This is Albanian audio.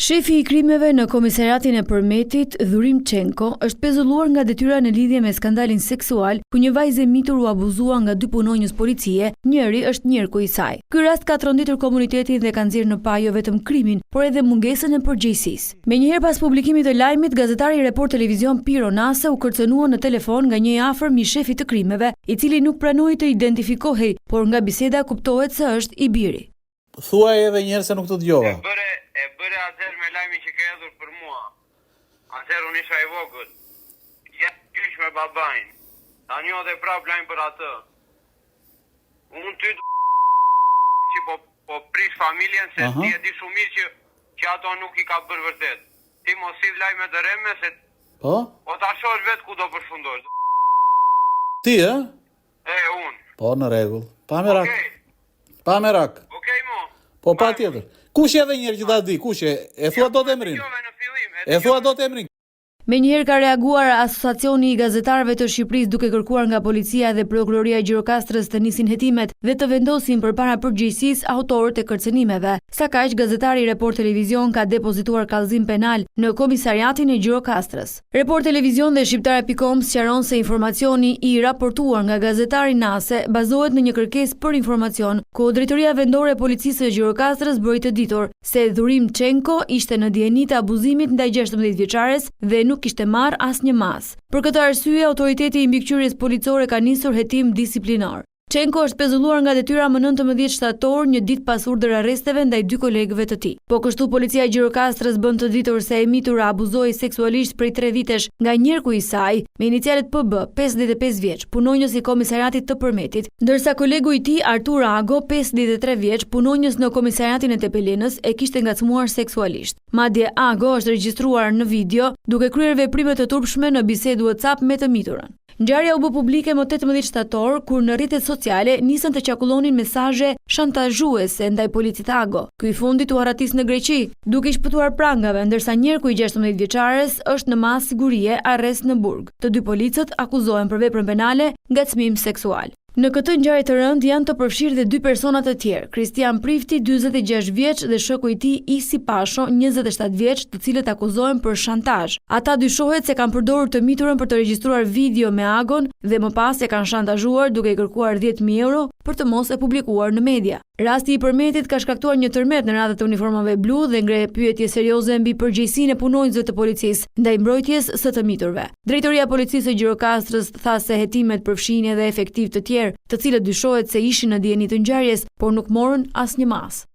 Shefi I krimeve në Komisariatin e Përmetit, Dhurim Çenko, është pezulluar nga detyra në lidhje me skandalin seksual, ku një vajzë e mitur u abuzua nga dy punonjës policie, njëri është njerku I saj. Ky rast ka tronditur komunitetin dhe ka nxjerrë në pa jo vetëm krimin, por edhe mungesën e përgjegjësisë. Menjëherë pas publikimit të lajmit, gazetari I Report Televizion Piro Nase u kërcënua në telefon nga një I afërm I shefit të krimeve, I cili nuk pranoi të identifikohej, por nga biseda kuptohet se është I biri. Thuaj edhe një herë se nuk të dëgjova. E bëre atëherë me lajmin që ke hedhur për mua. Atëherë unë isha I vogël. Ja gjyq me babain. Tani o dhe prap lajm për atë. Unë ty që po prish familjen se ti e di shumë mirë që ato nuk I ka bërë vërtet. Ti mos sidh lajme të reme se po ta shohësh vetë ku do përfundosh. Ti, e? Unë. Po, në rregull. Pa merak. Pa merak. Okej, mo. Po pa tjetër. Kush edhe njërë që ta di, kush e thua do të emrin? E thua do të emrin? Menjëherë ka reaguar Asociacioni I Gazetarëve të Shqipërisë duke kërkuar nga policia dhe prokuroria e Gjirokastrës të nisin hetimet dhe të vendosin përpara përgjegjësisë autorët e kërcënimeve. Sa kaq, gazetari I Report Televizion ka depozituar kallëzim penal në Komisariatin e Gjirokastrës. Report Televizion dhe Shqiptare.com sqaron se informacioni I raportuar nga gazetari Nase bazohet në një kërkesë për informacion, ku Drejtoria Vendore e Policisë së Gjirokastrës bëri të ditur se Dhurim Çenko ishte në dijeni të abuzimit ndaj 16 vjeçares dhe nuk kishte marrë asnjë mas. Për këtë arsye, autoriteti I mbikëqyrjes policore ka nisur hetim disiplinor. Çenko është pezulluar nga detyra më 19 shtator, një ditë pas urdhër arresteve ndaj dy kolegëve të tij. Po kështu policia e Gjirokastrës bën të ditur se e mitura abuzoi seksualisht prej 3 vitesh nga njerku I saj, me inicialet PB, 55 vjeç, punonjës I Komisariatit të Përmetit, ndërsa kolegu I tij Artur Ago, 53 vjeç, punonjës në Komisariatin e Tepelenës, e kishte ngacmuar seksualisht. Madje Ago është regjistruar në video duke kryer veprime të turpshme në bisedë WhatsApp me të miturën. Ngjarja u bë publike më 18 shtator, kur në rrjetet sociale nisën të qarkullonin mesazhe shantazhuese ndaj policit Ago. Ky I fundit u harratis në Greqi, duke I shpëtuar prangave, ndërsa njerku I 16 vjeçares është në mas sigurie arrest në burg. Të dy policët akuzohen për veprën penale ngacmim seksual. Në këtë ngjarje të rëndë janë të përfshirë dhe dy persona të tjerë, Kristian Prifti, 46 vjeç dhe shoku I tij Isi Pasho, 27 vjeç, të cilët akuzohen për shantazh. Ata dyshohet se kanë përdorur të miturën për të regjistruar video me Agon dhe më pas e kanë shantazhuar duke I kërkuar 10.000 euro për të mos e publikuar në media. Rasti I Përmetit ka shkaktuar një tërmet në radhët e uniformave blu dhe ngre pyetje serioze mbi përgjegjësinë e punonjësve të policisë ndaj mbrojtjes së të miturve. Drejtoria e Policisë së Gjirokastrës tha se hetimet përfshin edhe efektiv të tjerë, të cilët dyshohet se ishin në dijeni të ngjarjes, por nuk morën asnjë mas.